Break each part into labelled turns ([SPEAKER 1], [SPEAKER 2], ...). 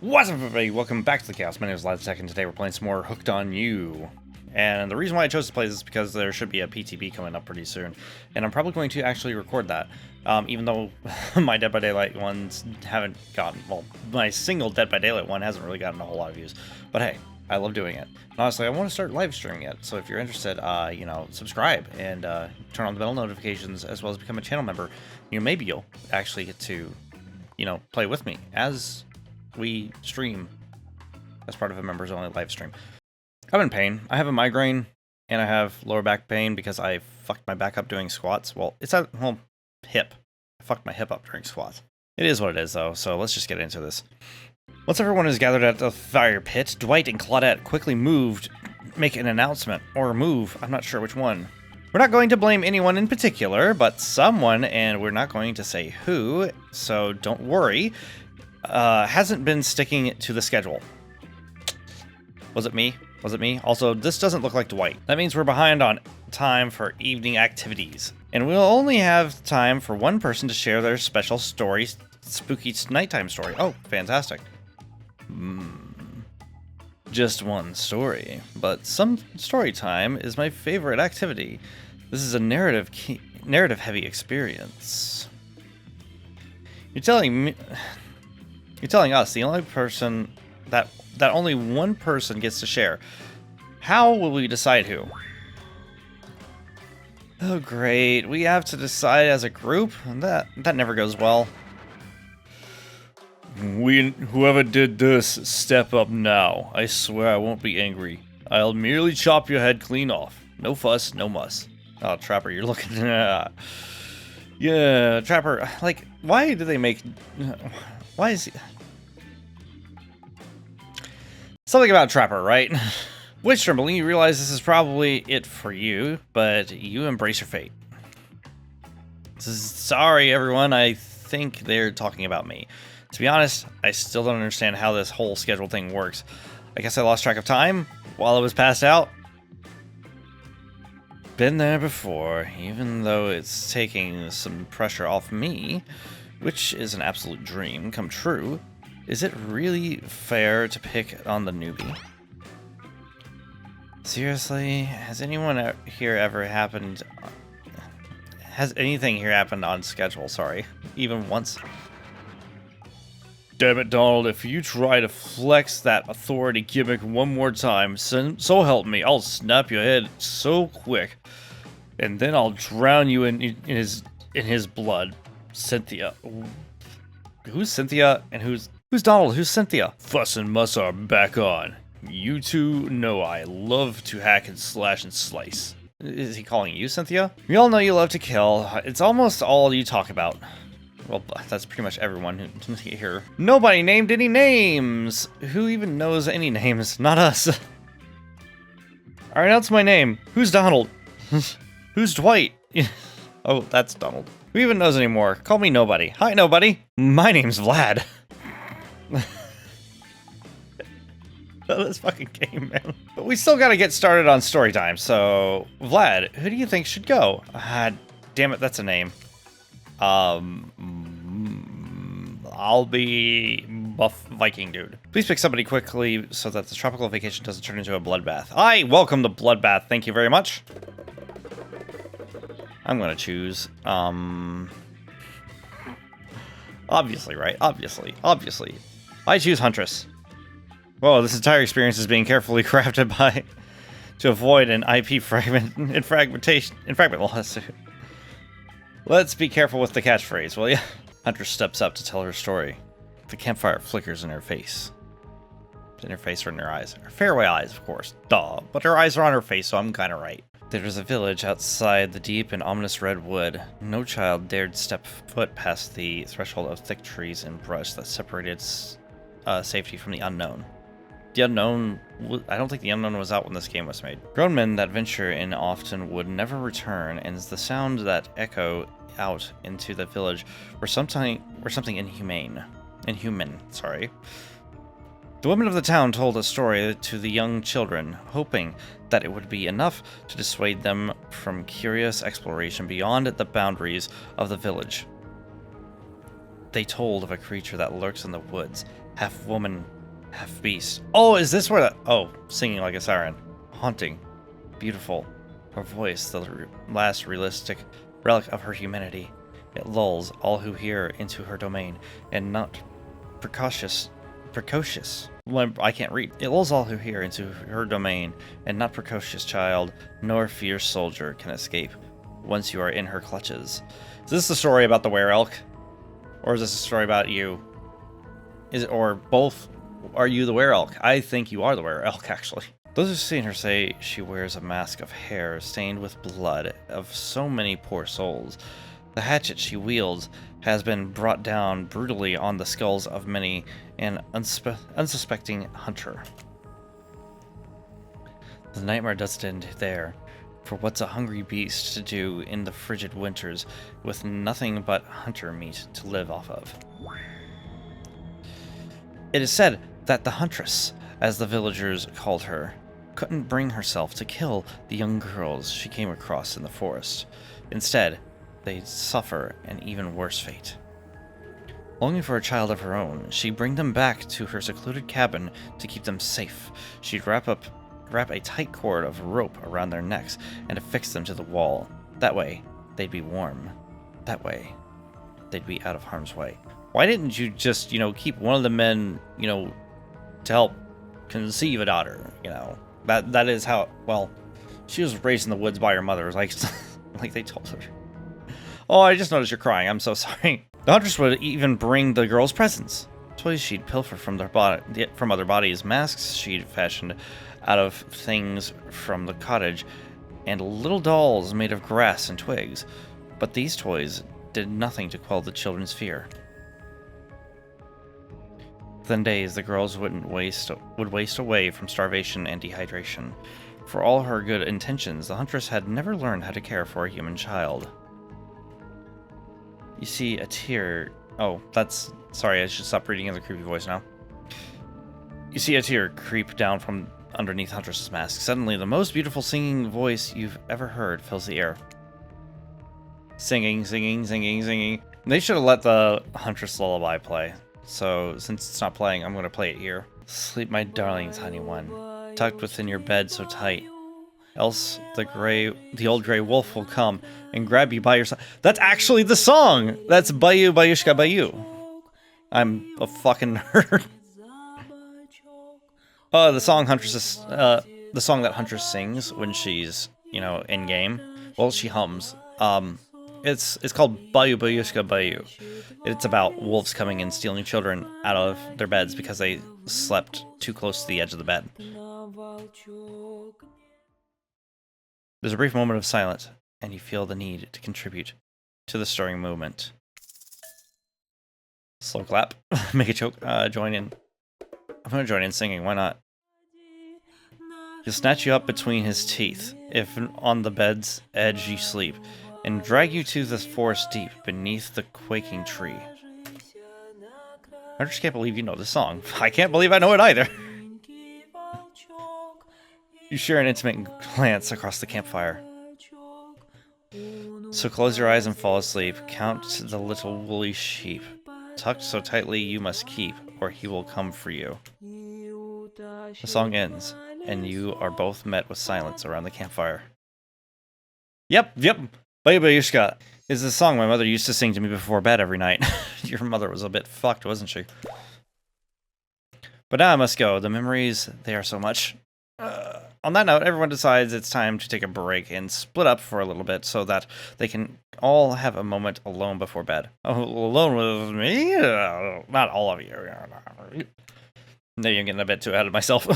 [SPEAKER 1] What's up, everybody? Welcome back to the Chaos. My name is the-tek, and today we're playing some more Hooked on You. And the reason why I chose to play this is because there should be a PTB coming up pretty soon, and I'm probably going to actually record that. Even though my Dead by Daylight ones haven't gotten, well, my single Dead by Daylight one hasn't really gotten a whole lot of views. But hey, I love doing it. And honestly, I want to start live streaming it. So if you're interested, subscribe and turn on the bell notifications, as well as become a channel member. Maybe you'll actually get to, play with me as we stream as part of a members only live stream. I'm in pain. I have a migraine and I have lower back pain because I fucked my back up doing squats. Well, it's a hip. I fucked my hip up during squats. It is what it is though, so let's just get into this. Once everyone is gathered at the fire pit, Dwight and Claudette quickly make an announcement, or move, I'm not sure which one. We're not going to blame anyone in particular, but someone, and we're not going to say who, so don't worry, hasn't been sticking to the schedule. Was it me? Was it me? Also, this doesn't look like Dwight. That means we're behind on time for evening activities. And we'll only have time for one person to share their special story, spooky nighttime story. Oh, fantastic. Just one story, but some story time is my favorite activity. This is a narrative-heavy experience. You're telling us the only person that only one person gets to share. How will we decide who? Oh great, we have to decide as a group? That never goes well. Whoever did this, step up now. I swear I won't be angry. I'll merely chop your head clean off. No fuss, no muss. Oh, Trapper, you're looking... Yeah, Trapper, like, why do they make... Why is he... Something about Trapper, right? Witch Trembling, you realize this is probably it for you, but you embrace your fate. Sorry, everyone, I think they're talking about me. To be honest, I still don't understand how this whole schedule thing works. I guess I lost track of time while I was passed out. Been there before, even though it's taking some pressure off me, which is an absolute dream come true. Is it really fair to pick on the newbie? Seriously, has anything here happened on schedule, sorry, even once? Damn it, Donald, if you try to flex that authority gimmick one more time, so help me, I'll snap your head so quick. And then I'll drown you in his blood. Cynthia. Who's Cynthia and who's Donald? Who's Cynthia? Fuss and muss are back on. You two know I love to hack and slash and slice. Is he calling you Cynthia? We all know you love to kill. It's almost all you talk about. Well, that's pretty much everyone here. Nobody named any names! Who even knows any names? Not us. Alright, that's my name. Who's Donald? Who's Dwight? Oh, that's Donald. Who even knows anymore? Call me Nobody. Hi, Nobody. My name's Vlad. This fucking game, man. But we still gotta get started on story time, so... Vlad, who do you think should go? Damn it, that's a name. I'll be Buff Viking Dude. Please pick somebody quickly so that the tropical vacation doesn't turn into a bloodbath. I welcome the bloodbath, thank you very much. I'm gonna choose, obviously, right? Obviously. I choose Huntress. Whoa, this entire experience is being carefully crafted to avoid an IP fragment lawsuit. Let's be careful with the catchphrase, will ya? Huntress steps up to tell her story. The campfire flickers in her face. In her face or in her eyes. Her fairway eyes, of course. Duh. But her eyes are on her face, so I'm kinda right. There is a village outside the deep and ominous red wood. No child dared step foot past the threshold of thick trees and brush that separated safety from the unknown. The unknown... I don't think the unknown was out when this game was made. Grown men that venture in often would never return, and the sound that echo out into the village were something inhuman. The women of the town told a story to the young children, hoping that it would be enough to dissuade them from curious exploration beyond the boundaries of the village. They told of a creature that lurks in the woods, half woman, half beast. Oh, is this where oh, singing like a siren. Haunting. Beautiful. Her voice, the last realistic relic of her humanity. It lulls all who hear into her domain, and not precocious. Well, I can't read. It lulls all who hear into her domain, and not precocious child, nor fierce soldier can escape once you are in her clutches. Is this a story about the were-elk? Or is this a story about you? Is it, or both? Are you the were-elk? I think you are the were-elk, actually. Those who've seen her say she wears a mask of hair stained with blood of so many poor souls. The hatchet she wields has been brought down brutally on the skulls of many an unsuspecting hunter. The nightmare doesn't end there, for what's a hungry beast to do in the frigid winters with nothing but hunter meat to live off of? It is said that the Huntress, as the villagers called her, couldn't bring herself to kill the young girls she came across in the forest. Instead, they'd suffer an even worse fate. Longing for a child of her own, she'd bring them back to her secluded cabin to keep them safe. She'd wrap a tight cord of rope around their necks and affix them to the wall. That way, they'd be warm. That way, they'd be out of harm's way. Why didn't you just, keep one of the men, to help conceive a daughter, That is how, well, she was raised in the woods by her mother, like they told her. Oh, I just noticed you're crying. I'm so sorry. The Huntress would even bring the girls presents. Toys she'd pilfer from other bodies, masks she'd fashioned out of things from the cottage, and little dolls made of grass and twigs. But these toys did nothing to quell the children's fear. Within days, the girls would waste away from starvation and dehydration. For all her good intentions, the Huntress had never learned how to care for a human child. You see a tear... Oh, that's... Sorry, I should stop reading in the creepy voice now. You see a tear creep down from underneath Huntress's mask. Suddenly, the most beautiful singing voice you've ever heard fills the air. Singing, singing, singing, singing. They should have let the Huntress lullaby play. So, since it's not playing, I'm going to play it here. Sleep, my darling tiny one, tucked within your bed so tight. Else the old gray wolf will come and grab you by your side. That's actually the song! That's Bayou Bayushka Bayou. I'm a fucking nerd. The song the song that Huntress sings when she's, in game. Well, she hums. It's called Bayou Bayushka Bayou. It's about wolves coming and stealing children out of their beds because they slept too close to the edge of the bed. There's a brief moment of silence, and you feel the need to contribute to the stirring movement. Slow clap. Make a choke. Join in. I'm going to join in singing. Why not? He'll snatch you up between his teeth, if on the bed's edge you sleep, and drag you to the forest deep beneath the quaking tree. I just can't believe you know this song. I can't believe I know it either. You share an intimate glance across the campfire. So close your eyes and fall asleep. Count the little woolly sheep, tucked so tightly you must keep, or he will come for you. The song ends, and you are both met with silence around the campfire. Yep. Bayou Bayushka is the song my mother used to sing to me before bed every night. Your mother was a bit fucked, wasn't she? But now I must go. The memories, they are so much. On that note, everyone decides it's time to take a break and split up for a little bit so that they can all have a moment alone before bed. Oh, alone with me? Not all of you. Maybe I'm getting a bit too ahead of myself.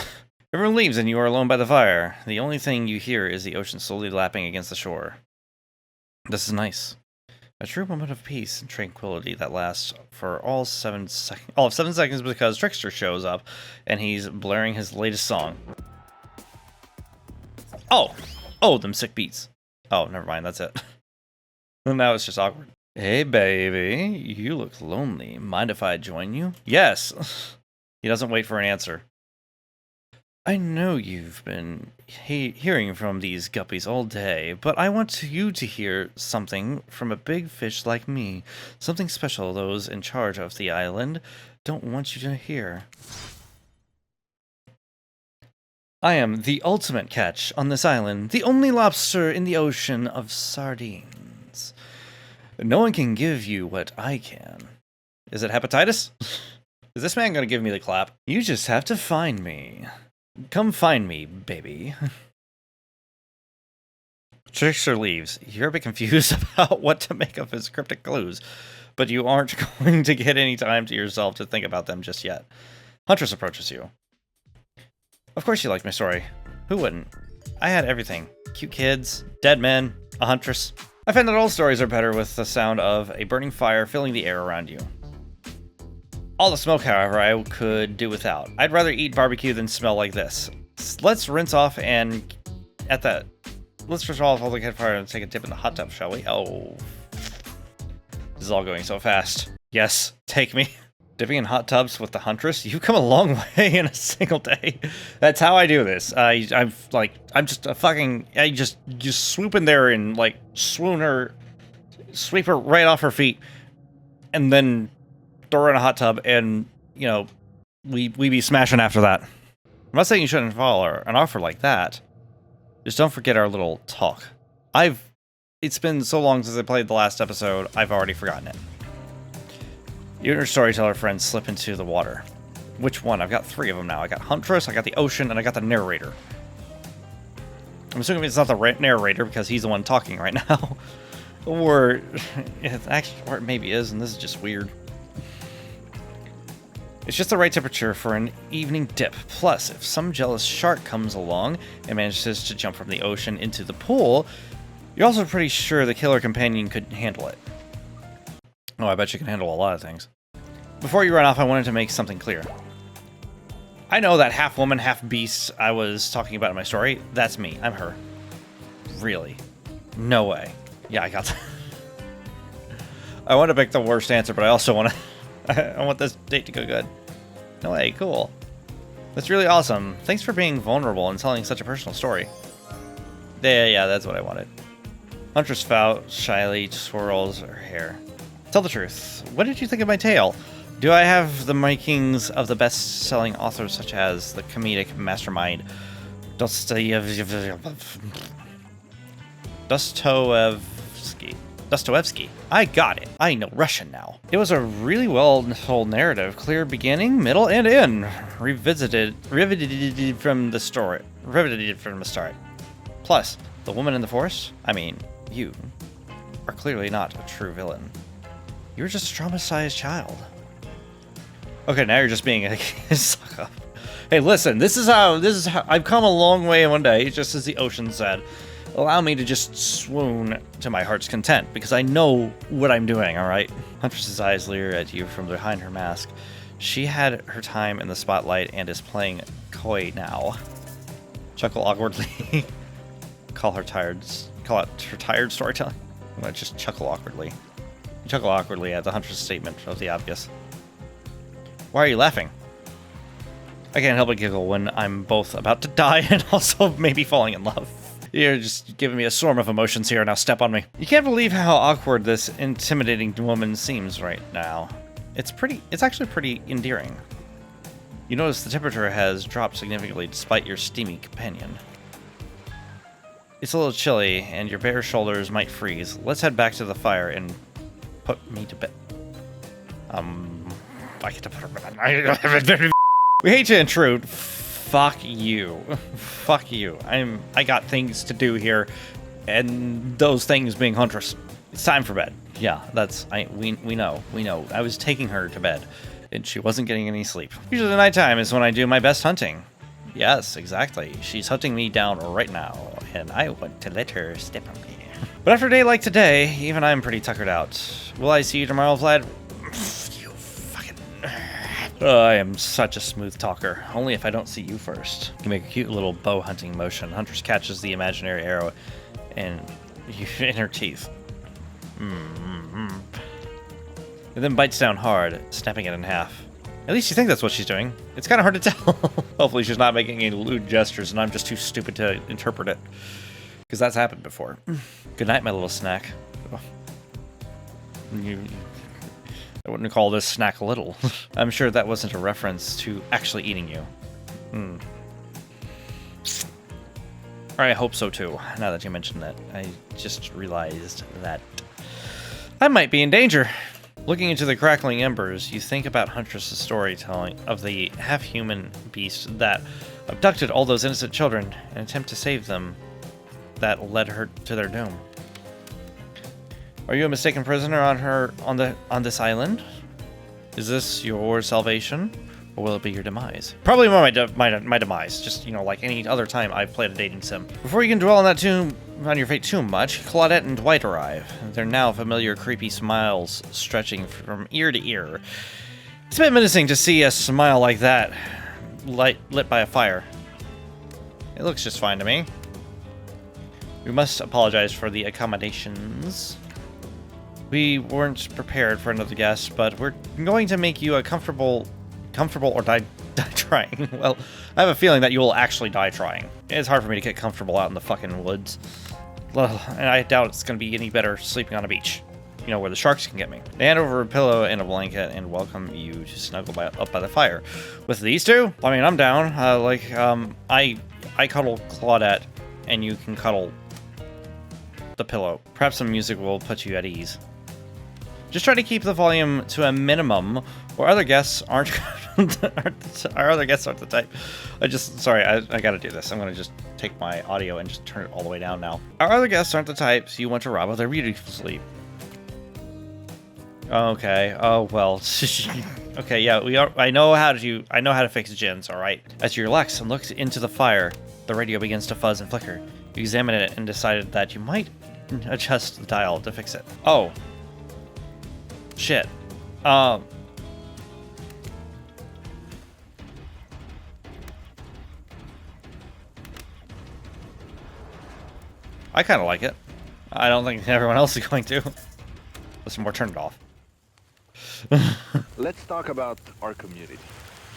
[SPEAKER 1] Everyone leaves and you are alone by the fire. The only thing you hear is the ocean slowly lapping against the shore. This is nice. A true moment of peace and tranquility that lasts for all of 7 seconds because Trickster shows up and he's blaring his latest song. Oh, them sick beats. Oh, never mind, that's it. Now it's just awkward. Hey, baby, you look lonely. Mind if I join you? Yes. He doesn't wait for an answer. I know you've been hearing from these guppies all day, but I want you to hear something from a big fish like me. Something special those in charge of the island don't want you to hear. I am the ultimate catch on this island, the only lobster in the ocean of sardines. No one can give you what I can. Is it hepatitis? Is this man gonna give me the clap? You just have to find me. Come find me, baby. Trickster leaves. You're a bit confused about what to make of his cryptic clues, but you aren't going to get any time to yourself to think about them just yet. Huntress approaches you. Of course you liked my story. Who wouldn't? I had everything. Cute kids, dead men, a huntress. I find that all stories are better with the sound of a burning fire filling the air around you. All the smoke, however, I could do without. I'd rather eat barbecue than smell like this. Let's rinse off and... Let's rinse off all the campfire and take a dip in the hot tub, shall we? Oh. This is all going so fast. Yes, take me. Dipping in hot tubs with the Huntress? You've come a long way in a single day. That's how I do this. I'm just a fucking... I just swoop in there and, like, sweep her right off her feet, and then throw her in a hot tub, and, you know, we be smashing after that. I'm not saying you shouldn't follow an offer like that. Just don't forget our little talk. It's been so long since I played the last episode, I've already forgotten it. You and your storyteller friends slip into the water. Which one? I've got 3 of them now. I got Huntress, I got the ocean, and I got the narrator. I'm assuming it's not the narrator because he's the one talking right now. Or it maybe is, and this is just weird. It's just the right temperature for an evening dip. Plus, if some jealous shark comes along and manages to jump from the ocean into the pool, you're also pretty sure the killer companion could handle it. Oh, I bet you can handle a lot of things. Before you run off, I wanted to make something clear. I know that half woman, half beast I was talking about in my story. That's me. I'm her. Really? No way. Yeah, I got that. I want to pick the worst answer, but I also want to... I want this date to go good. No way, cool. That's really awesome. Thanks for being vulnerable and telling such a personal story. Yeah, that's what I wanted. Huntress shyly swirls her hair. Tell the truth. What did you think of my tale? Do I have the makings of the best-selling authors such as the comedic mastermind Dostoevsky? I got it. I know Russian now. It was a really well-told narrative. Clear beginning, middle, and end. Riveted from the start. Plus, the woman in the forest? I mean, you are clearly not a true villain. You're just a traumatized child. Okay, now you're just being a suck up. Hey, listen, this is how I've come a long way in one day, just as the ocean said. Allow me to just swoon to my heart's content, because I know what I'm doing, alright? Huntress's eyes leer at you from behind her mask. She had her time in the spotlight and is playing coy now. Chuckle awkwardly. Call it her tired storytelling. I'm gonna just chuckle awkwardly. You chuckle awkwardly at the Huntress statement of the obvious. Why are you laughing? I can't help but giggle when I'm both about to die and also maybe falling in love. You're just giving me a storm of emotions here, now step on me. You can't believe how awkward this intimidating woman seems right now. It's actually pretty endearing. You notice the temperature has dropped significantly despite your steamy companion. It's a little chilly, and your bare shoulders might freeze. Let's head back to the fire and put me to bed. I get to put her. We hate to intrude. Fuck you. Fuck you. I got things to do here, and those things being Huntress. It's time for bed. Yeah, we know. I was taking her to bed, and she wasn't getting any sleep. Usually the nighttime is when I do my best hunting. Yes, exactly. She's hunting me down right now, and I want to let her step on me. But after a day like today, even I'm pretty tuckered out. Will I see you tomorrow, Vlad? You fucking... I am such a smooth talker. Only if I don't see you first. You make a cute little bow hunting motion. Huntress catches the imaginary arrow and in her teeth. And then bites down hard, snapping it in half. At least you think that's what she's doing. It's kind of hard to tell. Hopefully she's not making any lewd gestures and I'm just too stupid to interpret it. Because that's happened before. Good night, my little snack. I wouldn't call this snack little. I'm sure that wasn't a reference to actually eating you. Or I hope so too, now that you mentioned that. I just realized that I might be in danger. Looking into the crackling embers, you think about Huntress' storytelling of the half-human beast that abducted all those innocent children in an attempt to save them that led her to their doom. Are you a mistaken prisoner on this island? Is this your salvation, or will it be your demise? Probably more my demise. Just, you know, like any other time I've played a dating sim. Before you can dwell on your fate too much, Claudette and Dwight arrive. Their now familiar creepy smiles stretching from ear to ear. It's a bit menacing to see a smile like that lit by a fire. It looks just fine to me. We must apologize for the accommodations. We weren't prepared for another guest, but we're going to make you a comfortable or die trying. Well, I have a feeling that you will actually die trying. It's hard for me to get comfortable out in the fucking woods. Well, and I doubt it's going to be any better sleeping on a beach. You know, where the sharks can get me. They hand over a pillow and a blanket and welcome you to snuggle up by the fire. With these two? I mean, I'm down. I cuddle Claudette, and you can cuddle the pillow. Perhaps some music will put you at ease. Just try to keep the volume to a minimum, or other guests aren't our other guests aren't the type. I gotta do this. I'm gonna just take my audio and just turn it all the way down now. Our other guests aren't the types you want to rob of their beautiful sleep. Okay. Oh well. Okay. Yeah. I know how to fix gins. All right. As you relax and look into the fire, the radio begins to fuzz and flicker. You examine it and decided that you might adjust the dial to fix it. Oh. Shit. I kind of like it. I don't think everyone else is going to. Listen, more turn it off.
[SPEAKER 2] Let's talk about our community.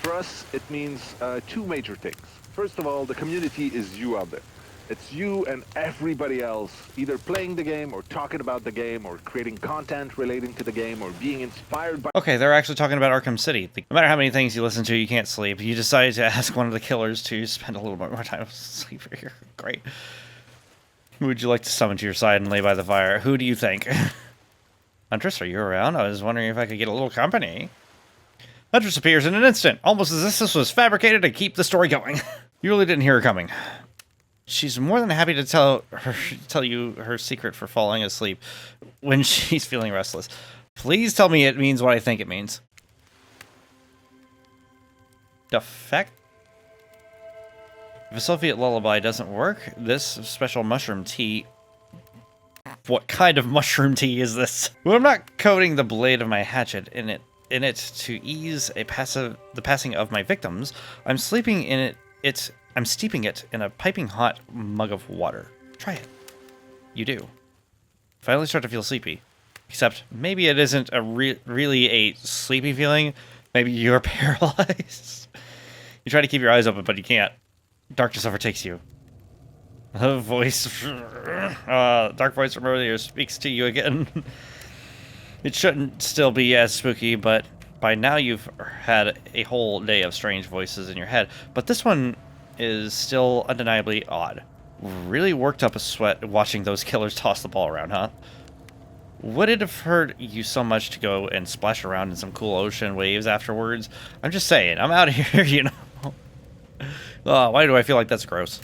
[SPEAKER 2] For us, it means two major things. First of all, the community is you out there. It's you and everybody else either playing the game or talking about the game or creating content relating to the game or being inspired by...
[SPEAKER 1] Okay, they're actually talking about Arkham City. No matter how many things you listen to, you can't sleep. You decide to ask one of the killers to spend a little bit more time asleep here. Great. Who would you like to summon to your side and lay by the fire? Who do you think? Huntress, are you around? I was wondering if I could get a little company. Huntress appears in an instant, almost as if this was fabricated to keep the story going. You really didn't hear her coming. She's more than happy to tell you her secret for falling asleep when she's feeling restless. Please tell me it means what I think it means. Defect? If a Soviet lullaby doesn't work, this special mushroom tea... What kind of mushroom tea is this? Well, I'm not coating the blade of my hatchet in it to ease the passing of my victims. I'm steeping it in a piping hot mug of water. Try it. You do. Finally start to feel sleepy. Except maybe it isn't really a sleepy feeling. Maybe you're paralyzed. You try to keep your eyes open, but you can't. Darkness overtakes you. A voice, dark voice from earlier speaks to you again. It shouldn't still be as spooky, but by now you've had a whole day of strange voices in your head. But this one is still undeniably odd. Really worked up a sweat watching those killers toss the ball around, huh? Would it have hurt you so much to go and splash around in some cool ocean waves afterwards? I'm just saying, I'm out of here, you know. Why do I feel like that's gross?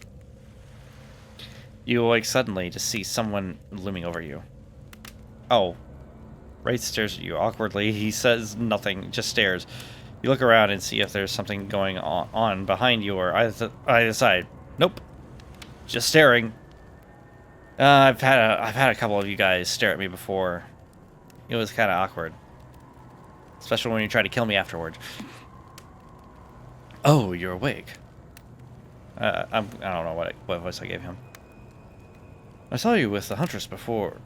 [SPEAKER 1] You awake suddenly to see someone looming over you. Oh. Wraith stares at you awkwardly. He says nothing, just stares. You look around and see if there's something going on behind you or either side. Nope. Just staring. I've had a couple of you guys stare at me before. It was kind of awkward. Especially when you try to kill me afterward. Oh, you're awake. I don't know what voice I gave him. I saw you with the Huntress before.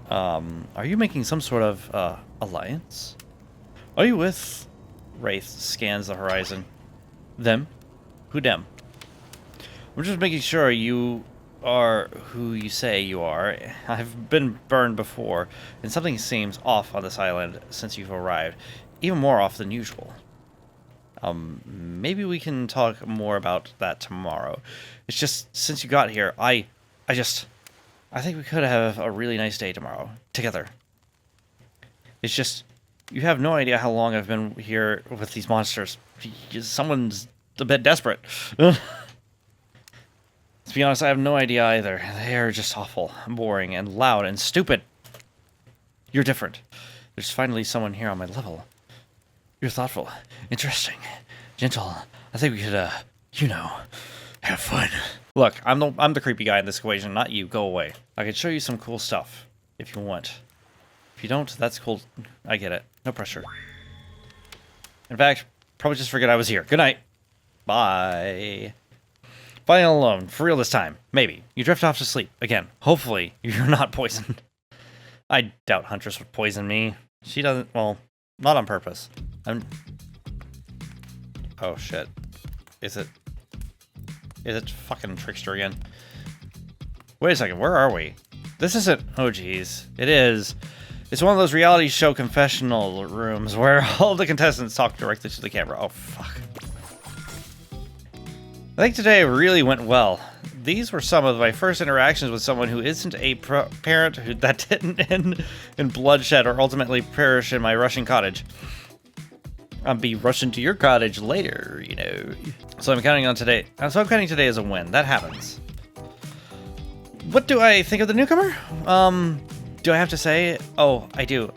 [SPEAKER 1] Are you making some sort of alliance? Are you with... Wraith scans the horizon. Them? Who them? I'm just making sure you are who you say you are. I've been burned before, and something seems off on this island since you've arrived. Even more off than usual. Maybe we can talk more about that tomorrow. It's just, since you got here, I think we could have a really nice day tomorrow, together. It's just, you have no idea how long I've been here with these monsters. Someone's a bit desperate. To be honest, I have no idea either. They are just awful, boring, and loud, and stupid. You're different. There's finally someone here on my level. You're thoughtful, interesting, gentle. I think we could, have fun. Look, I'm the creepy guy in this equation, not you. Go away. I could show you some cool stuff, if you want. If you don't, that's cool. I get it. No pressure. In fact, probably just forget I was here. Good night. Bye. Flying alone, for real this time. Maybe. You drift off to sleep. Again, hopefully, you're not poisoned. I doubt Huntress would poison me. She doesn't, well, not on purpose. Oh, shit. Is it fucking Trickster again? Wait a second, where are we? This isn't, oh geez. It is. It's one of those reality show confessional rooms where all the contestants talk directly to the camera. Oh, fuck. I think today really went well. These were some of my first interactions with someone who isn't a parent that didn't end in bloodshed or ultimately perish in my Russian cottage. I'll be rushing to your cottage later, you know. So I'm counting on today. So I'm counting today as a win. That happens. What do I think of the newcomer? Do I have to say? Oh, I do.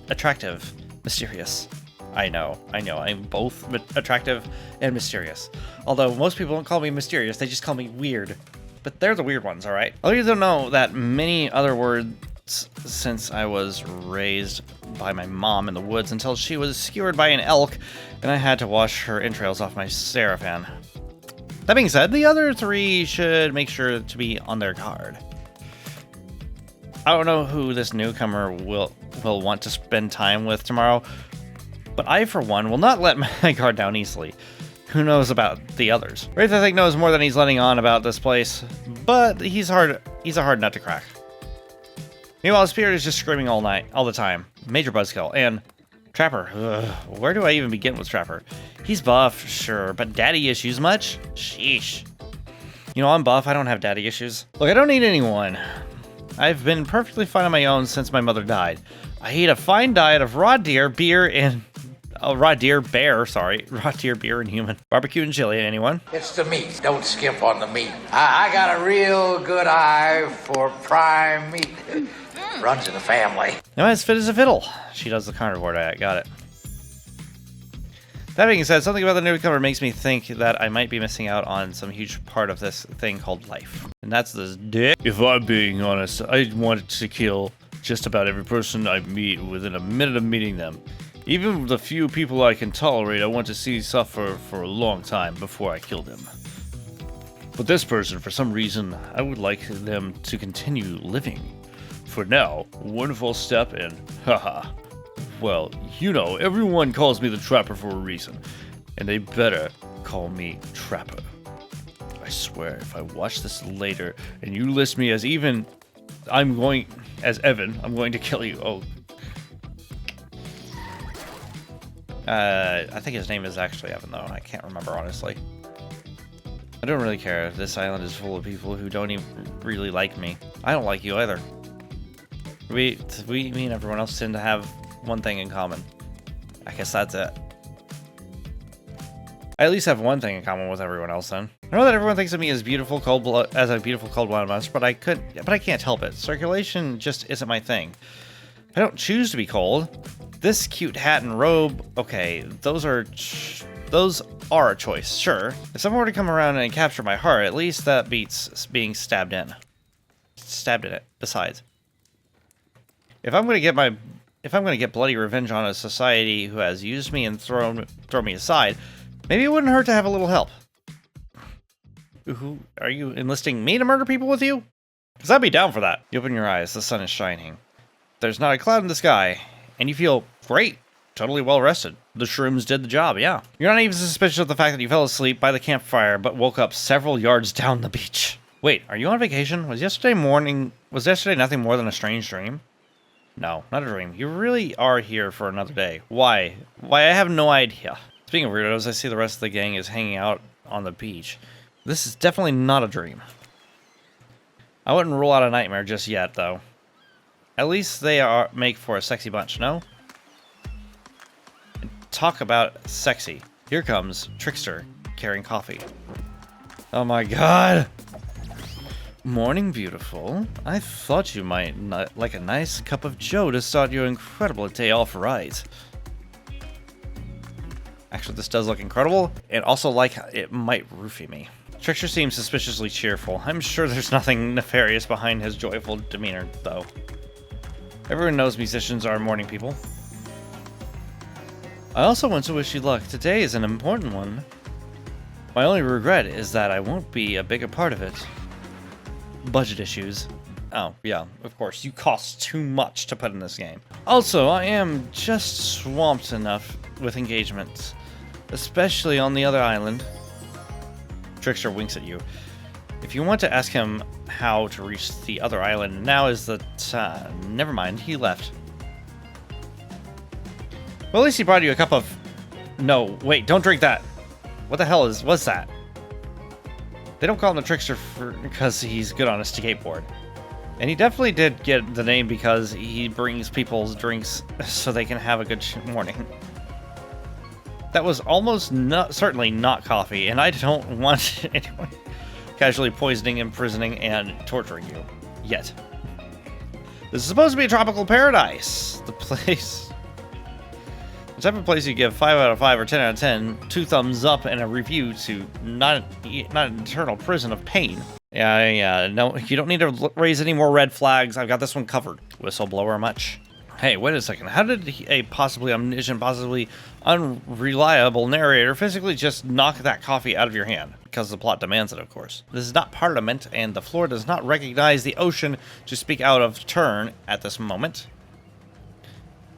[SPEAKER 1] Attractive. Mysterious. I know. I'm both attractive and mysterious. Although most people don't call me mysterious, they just call me weird. But they're the weird ones, alright? A lot of you don't know that many other words since I was raised by my mom in the woods until she was skewered by an elk and I had to wash her entrails off my Seraphan. That being said, the other three should make sure to be on their guard. I don't know who this newcomer will want to spend time with tomorrow, but I, for one, will not let my guard down easily. Who knows about the others? Wraith, I think, knows more than he's letting on about this place, but he's a hard nut to crack. Meanwhile, Spirit is just screaming all the time. Major buzzkill. And Trapper. Ugh, where do I even begin with Trapper? He's buff, sure, but daddy issues much? Sheesh. You know, I'm buff, I don't have daddy issues. Look, I don't need anyone. I've been perfectly fine on my own since my mother died. I eat a fine diet of raw deer, beer, and... raw deer, bear, sorry. Raw deer, beer, and human. Barbecue and chili, anyone?
[SPEAKER 3] It's the meat. Don't skimp on the meat. I got a real good eye for prime meat. Runs in the family.
[SPEAKER 1] Am I as fit as a fiddle? She does the carnivore diet, got it. That being said, something about the newcomer makes me think that I might be missing out on some huge part of this thing called life. And that's this dick. If I'm being honest, I want to kill just about every person I meet within a minute of meeting them. Even the few people I can tolerate, I want to see suffer for a long time before I kill them. But this person, for some reason, I would like them to continue living. For now, one false step and haha. Well, you know, everyone calls me the Trapper for a reason. And they better call me Trapper. I swear, if I watch this later and you list me as Evan, I'm going to kill you. Oh. I think his name is actually Evan, though. I can't remember, honestly. I don't really care. This island is full of people who don't even really like me. I don't like you either. Me and everyone else tend to have one thing in common. I guess that's it. I at least have one thing in common with everyone else then. I know that everyone thinks of me as a beautiful cold-blooded monster, but I can't help it. Circulation just isn't my thing. I don't choose to be cold. This cute hat and robe, okay, those are a choice, sure. If someone were to come around and capture my heart, at least that beats being stabbed in. Stabbed in it, besides. If I'm gonna get bloody revenge on a society who has used me and thrown me aside, maybe it wouldn't hurt to have a little help. Who are you enlisting me to murder people with you? Because I'd be down for that. You open your eyes, the sun is shining. There's not a cloud in the sky, and you feel great. totally well rested. The shrooms did the job, yeah. You're not even suspicious of the fact that you fell asleep by the campfire, but woke up several yards down the beach. Wait, are you on vacation? Was yesterday nothing more than a strange dream? No, not a dream. You really are here for another day. Why? Why, I have no idea. Speaking of weirdos, I see the rest of the gang is hanging out on the beach. This is definitely not a dream. I wouldn't rule out a nightmare just yet, though. At least they make for a sexy bunch, no? And talk about sexy. Here comes Trickster, carrying coffee. Oh my god! Morning, beautiful. I thought you might like a nice cup of joe to start your incredible day off right. Actually, this does look incredible, and also like it might roofie me. Trickster seems suspiciously cheerful. I'm sure there's nothing nefarious behind his joyful demeanor, though. Everyone knows musicians are morning people. I also want to wish you luck. Today is an important one. My only regret is that I won't be a bigger part of it. Budget issues. Oh, yeah, of course. You cost too much to put in this game. Also, I am just swamped enough with engagements, especially on the other island. Trickster winks at you. If you want to ask him how to reach the other island, now is the time. Never mind, he left. Well, at least he brought you a cup of... No, wait, don't drink that. What the hell was that? They don't call him the Trickster because he's good on a skateboard. And he definitely did get the name because he brings people's drinks so they can have a good morning. That was almost certainly not coffee, and I don't want anyone casually poisoning, imprisoning, and torturing you. Yet. This is supposed to be a tropical paradise. The place... The type of place you give 5 out of 5 or 10 out of 10, 2 thumbs up, and a review to not an eternal prison of pain. Yeah, no, you don't need to raise any more red flags. I've got this one covered. Whistleblower much? Hey, wait a second. How did a possibly omniscient, possibly unreliable narrator physically just knock that coffee out of your hand? Because the plot demands it, of course. This is not Parliament, and the floor does not recognize the ocean to speak out of turn at this moment.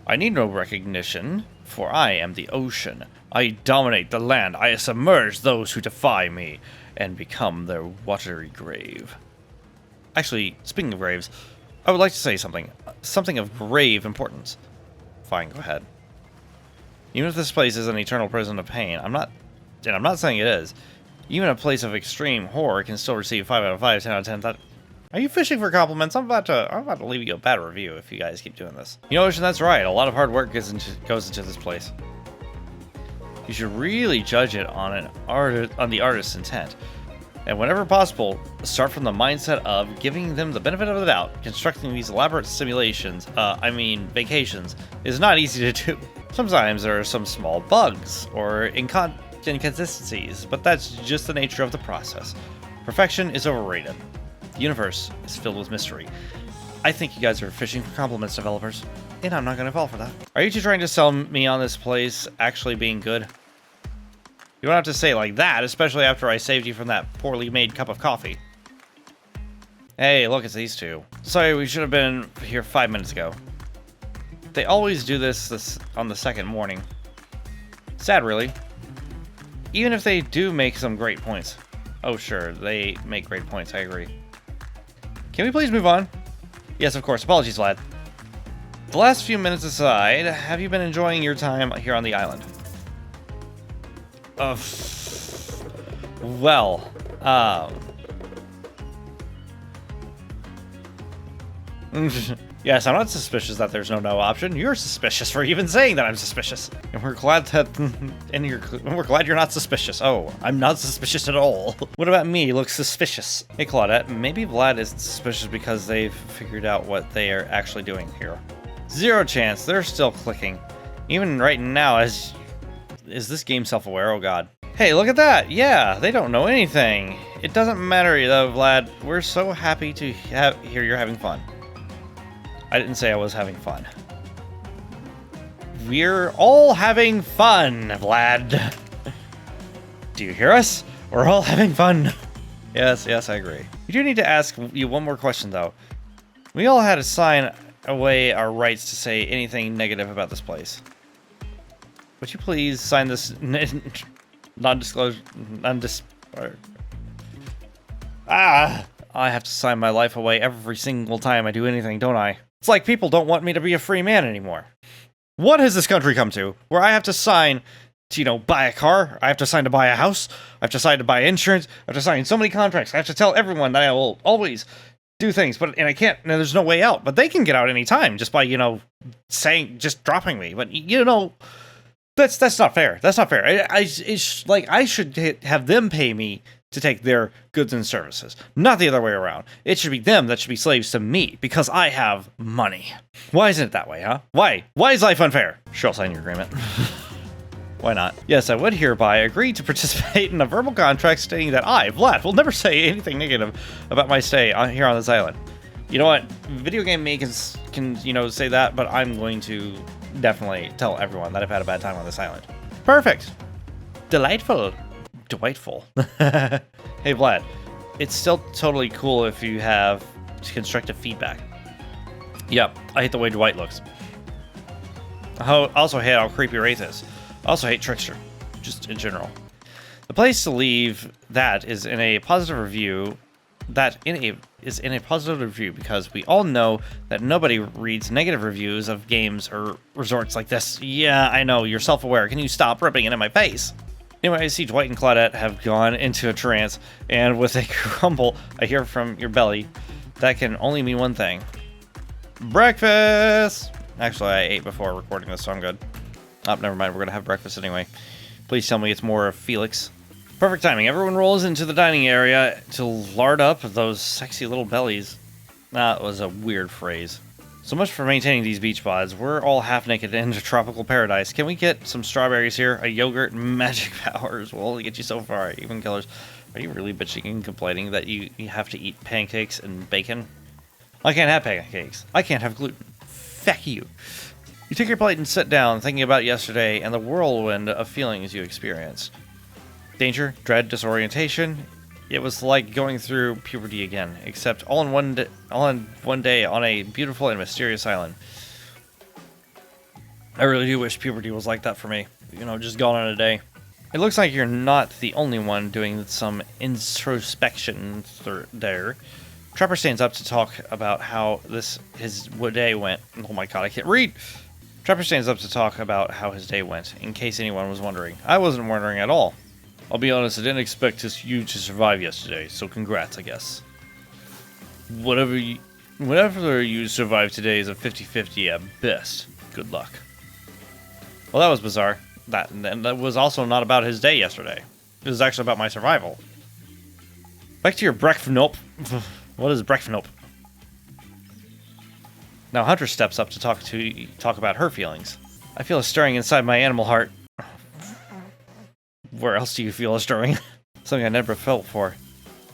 [SPEAKER 1] I need no recognition, for I am the ocean. I dominate the land. I submerge those who defy me, and become their watery grave. Actually, speaking of graves, I would like to say something. Something of grave importance. Fine, go ahead. Even if this place is an eternal prison of pain, I'm not saying it is. Even a place of extreme horror can still receive 5 out of 5, 10 out of 10. Are you fishing for compliments? I'm about to leave you a bad review if you guys keep doing this. You know, Ocean, that's right. A lot of hard work goes into this place. You should really judge it on the artist's intent. And whenever possible, start from the mindset of giving them the benefit of the doubt. Constructing these elaborate simulations, vacations, is not easy to do. Sometimes there are some small bugs or inconsistencies, but that's just the nature of the process. Perfection is overrated. The universe is filled with mystery. I think you guys are fishing for compliments, developers, and I'm not going to fall for that. Are you two trying to sell me on this place actually being good? You don't have to say it like that, especially after I saved you from that poorly made cup of coffee. Hey, look, it's these two. Sorry, we should have been here 5 minutes ago. They always do this on the second morning. Sad, really. Even if they do make some great points. Oh, sure, they make great points, I agree. Can we please move on? Yes, of course. Apologies, lad. The last few minutes aside, have you been enjoying your time here on the island? Well, yes, I'm not suspicious that there's no option. You're suspicious for even saying that I'm suspicious. And we're glad we're glad you're not suspicious. Oh, I'm not suspicious at all. What about me? You look suspicious. Hey, Claudette, maybe Vlad is suspicious because they've figured out what they are actually doing here. Zero chance. They're still clicking. Even right now, is this game self-aware? Oh, God. Hey, look at that. Yeah, they don't know anything. It doesn't matter, though, Vlad. We're so happy to hear you're having fun. I didn't say I was having fun. We're all having fun, Vlad. Do you hear us? We're all having fun. Yes, I agree. We do need to ask you one more question, though. We all had to sign away our rights to say anything negative about this place. would you please sign this non-disclosure, I have to sign my life away every single time I do anything, don't I? It's like people don't want me to be a free man anymore. What has this country come to? Where I have to sign to, you know, buy a car, I have to sign to buy a house, I have to sign to buy insurance, I have to sign so many contracts, I have to tell everyone that I will always do things, and I can't, and there's no way out. But they can get out any time just by, you know, just dropping me. But, you know, that's not fair. That's not fair. It's like I should have them pay me to take their goods and services, not the other way around. It should be them that should be slaves to me because I have money. Why isn't it that way, huh? Why? Why is life unfair? Sure, I'll sign your agreement. Why not? Yes, I would hereby agree to participate in a verbal contract stating that I, Vlad, will never say anything negative about my stay here on this island. You know what? Video game me can, you know, say that, but I'm going to definitely tell everyone that I've had a bad time on this island. Perfect. Delightful. Delightful. Hey, Vlad, it's still totally cool if you have constructive feedback. Yep, I hate the way Dwight looks. I also hate how creepy Wraith is. I also hate Trickster, just in general. The place to leave that is in a positive review. Is in a positive review because we all know that nobody reads negative reviews of games or resorts like this. Yeah, I know, you're self-aware. Can you stop ripping it in my face? Anyway, I see Dwight and Claudette have gone into a trance, and with a grumble I hear from your belly, that can only mean one thing. Breakfast! Actually, I ate before recording this, so I'm good. Oh, never mind. We're going to have breakfast anyway. Please tell me it's more of Felix. Perfect timing. Everyone rolls into the dining area to lard up those sexy little bellies. That was a weird phrase. So much for maintaining these beach pods. We're all half naked in a tropical paradise. Can we get some strawberries here? A yogurt and magic powers will only get you so far. Even killers. Are you really bitching and complaining that you have to eat pancakes and bacon? I can't have pancakes. I can't have gluten. Feck you. You take your plate and sit down, thinking about yesterday and the whirlwind of feelings you experienced. Danger, dread, disorientation. It was like going through puberty again, except all in one day on a beautiful and mysterious island. I really do wish puberty was like that for me. You know, just gone in a day. It looks like you're not the only one doing some introspection there. Trapper stands up to talk about how his day went. Oh my god, I can't read! Trapper stands up to talk about how his day went, in case anyone was wondering. I wasn't wondering at all. I'll be honest, I didn't expect you to survive yesterday, so congrats, I guess. Whatever you survive today is a 50-50 at best. Good luck. Well, that was bizarre. That was also not about his day yesterday. It was actually about my survival. Back to your breakfast. Nope. What is breakfast? Nope. Now Huntress steps up to talk about her feelings. I feel a stirring inside my animal heart. Where else do you feel a stirring? Something I never felt before.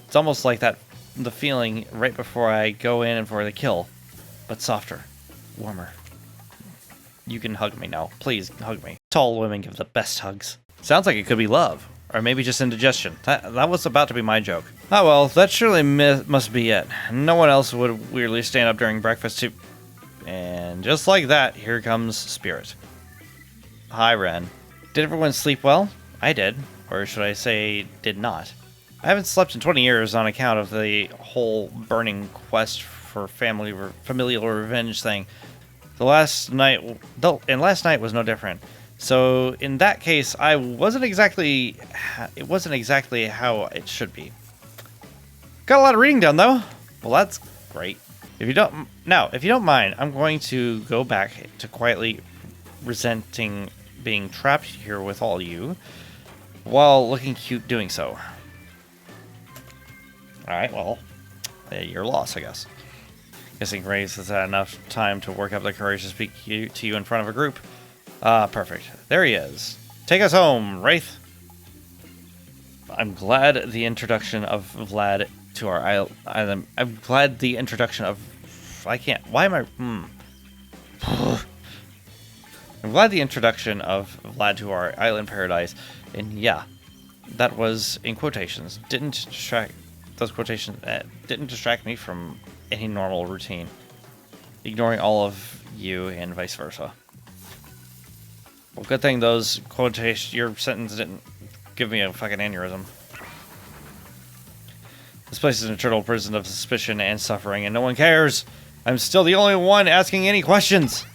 [SPEAKER 1] It's almost like the feeling right before I go in and for the kill, but softer, warmer. You can hug me now. Please hug me. Tall women give the best hugs. Sounds like it could be love, or maybe just indigestion. That was about to be my joke. Oh well, that surely must be it. No one else would weirdly stand up during breakfast to... And just like that, here comes Spirit. Hi, Ren. Did everyone sleep well? I did. Or should I say, did not. I haven't slept in 20 years on account of the whole burning quest for familial revenge thing. Last night was no different. So in that case, it wasn't exactly how it should be. Got a lot of reading done though. Well, that's great. If you don't mind, I'm going to go back to quietly resenting being trapped here with all you, while looking cute doing so. Alright, well, your loss, I guess. Guessing Grace has had enough time to work up the courage to speak to you in front of a group. Perfect. There he is. Take us home, Wraith. I'm glad the introduction of Vlad to our island. I'm glad the introduction of... I can't... Why am I... I'm glad the introduction of Vlad to our island paradise, and yeah, that was in quotations. Those quotations didn't distract me from any normal routine, ignoring all of you and vice versa. Well, good thing those quotations, your sentence didn't give me a fucking aneurysm. This place is an eternal prison of suspicion and suffering, and no one cares. I'm still the only one asking any questions.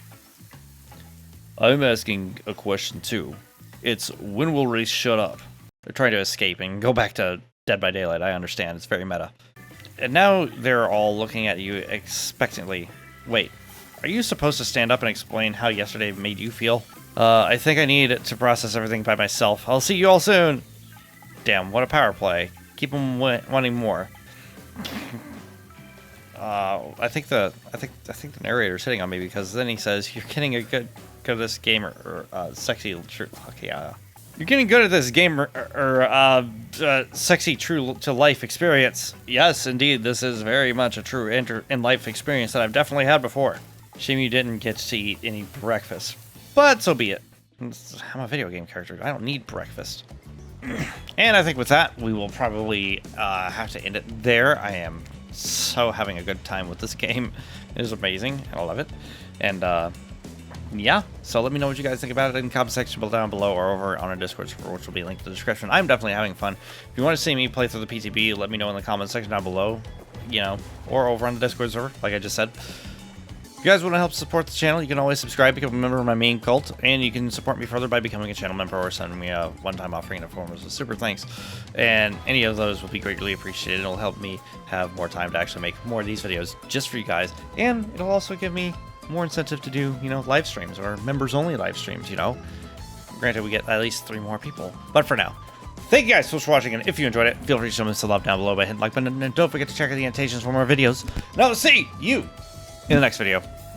[SPEAKER 1] I'm asking a question too. It's when will Reese shut up? They're trying to escape and go back to Dead by Daylight. I understand. It's very meta. And now they're all looking at you expectantly. Wait, are you supposed to stand up and explain how yesterday made you feel? I think I need to process everything by myself. I'll see you all soon. Damn, what a power play. Keep them wanting more. I think the narrator's hitting on me because then he says you're getting a good at this game or sexy true. Okay, you're getting good at this game or sexy true to life experience. Yes, indeed, this is very much a true in life experience that I've definitely had before. Shame you didn't get to eat any breakfast, but so be it. I'm a video game character. I don't need breakfast. And I think with that, we will probably have to end it there. I am so having a good time with this game. It is amazing, and I love it. And yeah, so let me know what you guys think about it in the comment section down below or over on our Discord server, which will be linked in the description. I'm definitely having fun. If you want to see me play through the PTB, let me know in the comment section down below, you know, or over on the Discord server, like I just said. If you guys want to help support the channel, you can always subscribe, become a member of my main cult, and you can support me further by becoming a channel member or sending me a one-time offering in the form of a super thanks. And any of those will be greatly appreciated. It'll help me have more time to actually make more of these videos just for you guys, and it'll also give me more incentive to do, you know, live streams or members-only live streams, you know. Granted, we get at least 3 more people. But for now, thank you guys so much for watching, and if you enjoyed it, feel free to show me some love down below by hitting the like button, and don't forget to check out the annotations for more videos. And I will see you in the next video.